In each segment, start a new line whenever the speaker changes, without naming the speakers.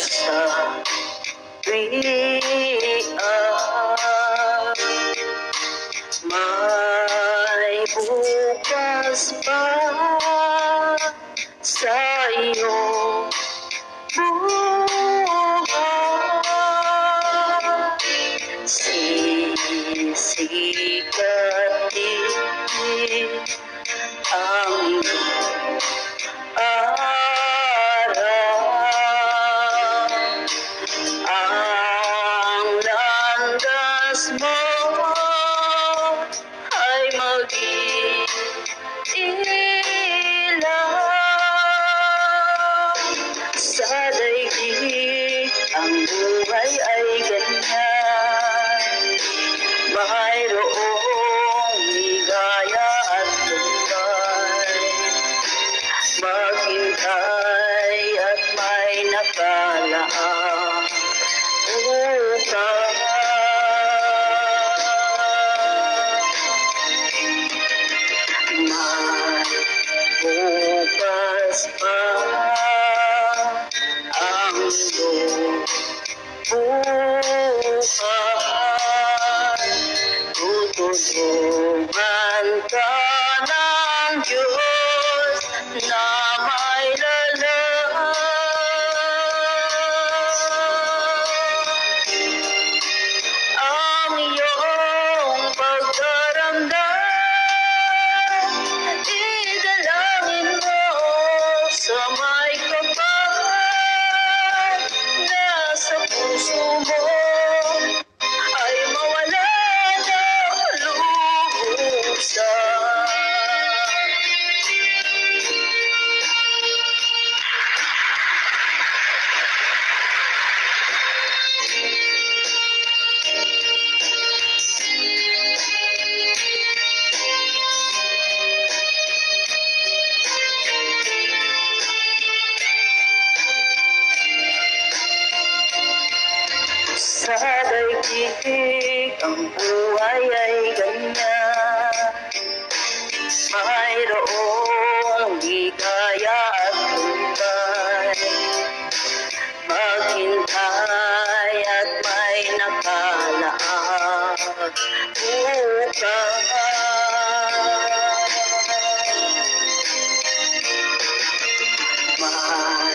sa tuwian. May bukas pa sa iyong buhay. Sisikatin ang iyong araw. Ang landas mo ay maging ilaw sa daigdig. Ang buhay ay ganyan, mayroong ligaya at lumbay. Maghintay at may nakalaang bukas. May bukas pa ang iyong buhay. Tutulungan ka ng Diyos na may lalang. Ang iyong pagdaramdam, idalangin mo sa may kapal na sa puso mo ay mawala ng lubusan. Sa daigdig ang buhay ay ganyan, mayroong ligaya at lumbay. Maghintay at may nakalaang bukas. May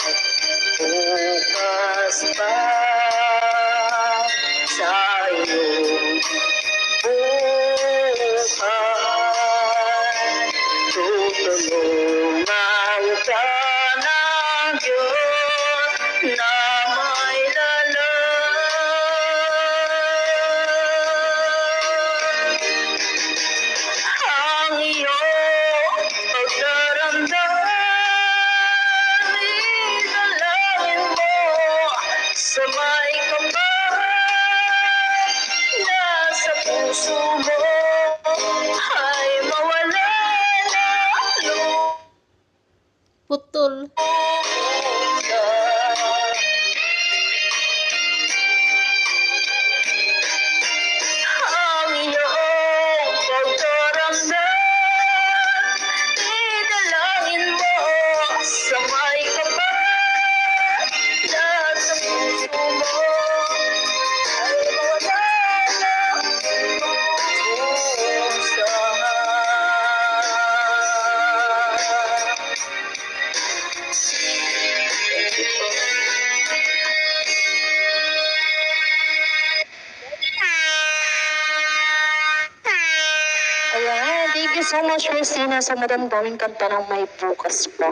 bukas pa sa iyong buhay. Tutulungan ka ng Diyos na may lalang. Ang iyong pagdaramdam, idalangin mo sa may kapal na sa puso mo ay mawala ng
Putol.
lubusan. Ang iyong pagdaramdam, idalangin mo sa may kapal na sa puso mo ay mawala ng lubusan.
Ayan, thank you so much, Christina, sa magandang kanta ng May Bukas Pa.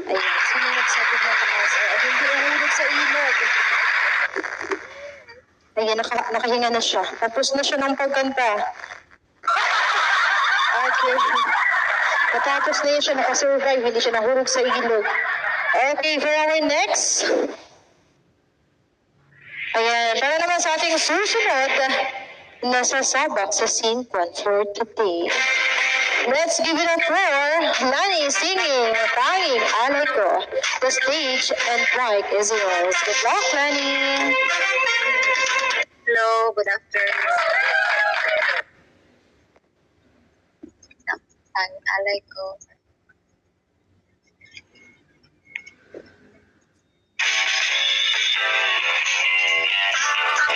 Ayan, sino nagsabi na taas? Hindi nahulog sa ilog. Ayan, nakahinga na siya. Tapos na siya ng pagkanta. Okay. Matapos na yun siya, nakasurvive, hindi siya nahulog sa ilog. Okay, for our next. Ayan, para naman sa ating susunod, nasa sabak sa Sinquan for today. Let's give it up for Lani singing Tanging Alay Ko. The stage and mic is yours. Good luck, Lani.
Hello, good afternoon. Ang alay ko.
Don't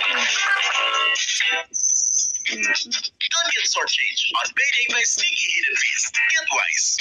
get shortchanged on payday by Sneaky Hidden Feast. Get wise.